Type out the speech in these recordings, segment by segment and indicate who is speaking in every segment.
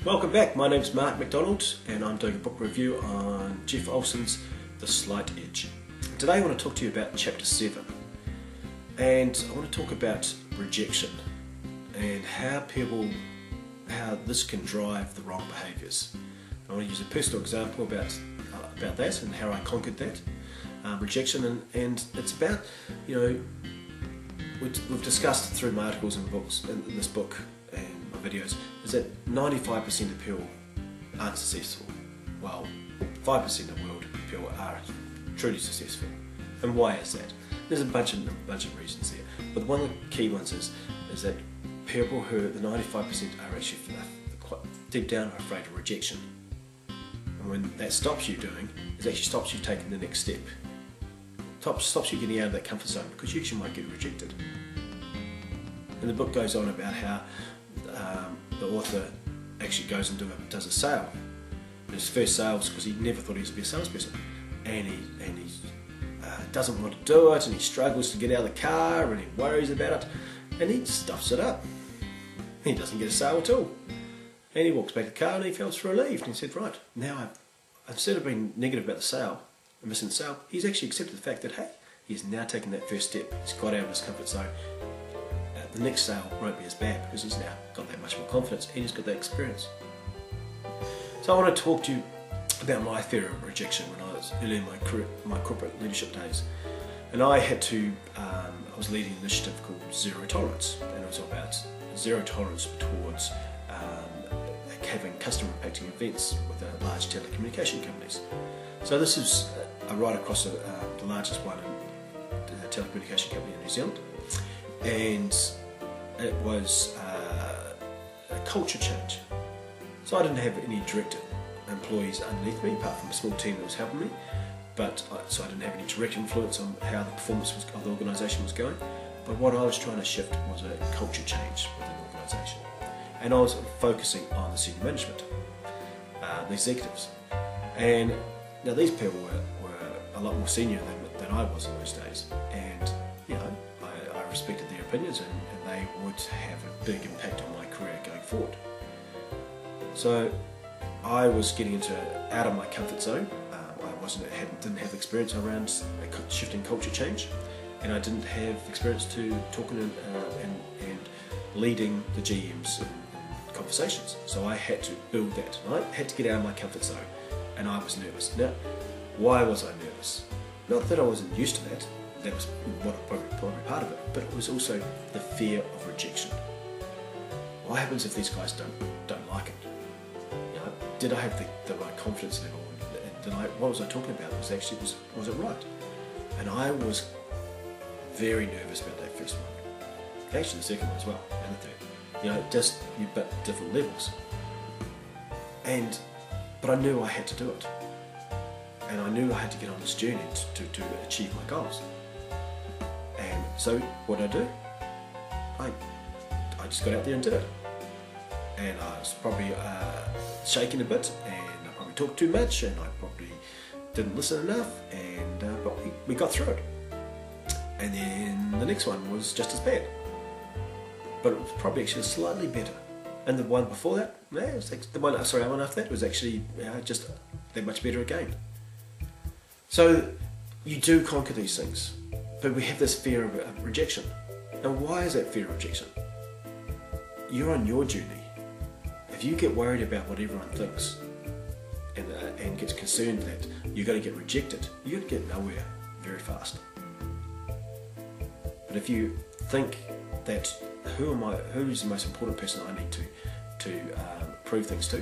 Speaker 1: Welcome back, my name's Mark McDonald and I'm doing a book review on Jeff Olson's The Slight Edge. Today I want to talk to you about chapter 7 and I want to talk about rejection and how this can drive the wrong behaviours. I want to use a personal example about that and how I conquered that. Rejection and it's about, we've discussed through my articles and books in this book and my videos, is that 95% of people aren't successful, while 5% of the world people are truly successful. And why is that? There's a bunch of reasons there, but one of the key ones is that people the 95% are actually quite deep down are afraid of rejection. And when that stops you doing, it actually stops you taking the next step. Stops you getting out of that comfort zone, because you actually might get rejected. And the book goes on about how the author actually goes and does a sale. His first sale was because he never thought he was to be a salesperson, and he doesn't want to do it, and he struggles to get out of the car, and he worries about it, and he stuffs it up. He doesn't get a sale at all, and he walks back to the car and he feels relieved, and he said, right, now instead of being negative about the sale and missing the sale, he's actually accepted the fact that, hey, he's now taken that first step, he's got out of his comfort zone. The next sale won't be as bad because he's now got that much more confidence and he's got that experience. So I want to talk to you about my fear of rejection when I was early in my corporate leadership days. And I was leading an initiative called Zero Tolerance, and it was about zero tolerance towards having customer impacting events with large telecommunication companies. So this is right across the largest one in the telecommunication company in New Zealand. And it was a culture change. So I didn't have any direct employees underneath me, apart from a small team that was helping me. So I didn't have any direct influence on how the performance of the organisation was going. But what I was trying to shift was a culture change within the organisation. And I was focusing on the senior management, the executives. And now these people were a lot more senior than I was in those days. And I respected their opinions, and they would have a big impact on my career going forward. So I was getting out of my comfort zone. I didn't have experience around shifting culture change, and I didn't have experience to talking and leading the GMs in conversations. So I had to build that. I had to get out of my comfort zone, and I was nervous. Now, why was I nervous? Not that I wasn't used to that. That was probably part of it, but it was also the fear of rejection. What happens if these guys don't like it? Did I have the right confidence level? What was I talking about? Was it right? And I was very nervous about that first one. Actually, the second one as well, and the third. But different levels. But I knew I had to do it, and I knew I had to get on this journey to achieve my goals. And so what did I do? I just got out there and did it. And I was probably shaking a bit, and I probably talked too much, and I probably didn't listen enough, but we got through it. And then the next one was just as bad, but it was probably actually slightly better. And the one before that, one after that was actually just that much better again. So you do conquer these things. But we have this fear of rejection. And why is that fear of rejection? You're on your journey. If you get worried about what everyone thinks and gets concerned that you're going to get rejected, you're going to get nowhere very fast. But if you think that who's the most important person I need to prove things to,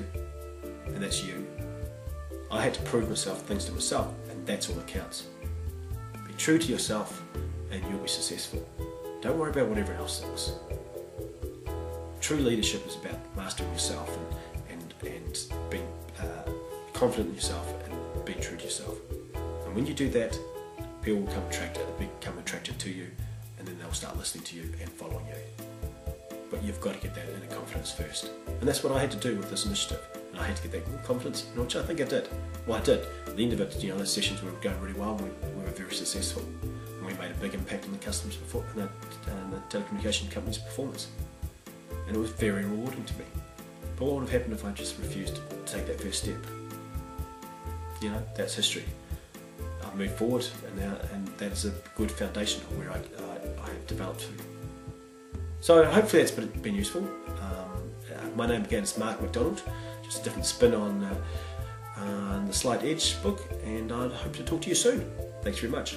Speaker 1: and that's you. I had to prove things to myself, and that's all that counts. Be true to yourself and you'll be successful. Don't worry about what everyone else thinks. True leadership is about mastering yourself and being confident in yourself and being true to yourself. And when you do that, people will become attracted to you, and then they'll start listening to you and following you. But you've got to get that inner confidence first. And that's what I had to do with this initiative. And I had to get that confidence, which I think I did. Well, I did. At the end of it, those sessions were going really well. We were very successful. And we made a big impact on the customers' and the telecommunication company's performance. And it was very rewarding to me. But what would have happened if I just refused to take that first step? You know, that's history. I've moved forward, and that's a good foundation of where I have developed to. So hopefully that's been useful. My name again is Mark McDonald, just a different spin on the Slight Edge book, and I hope to talk to you soon. Thanks very much.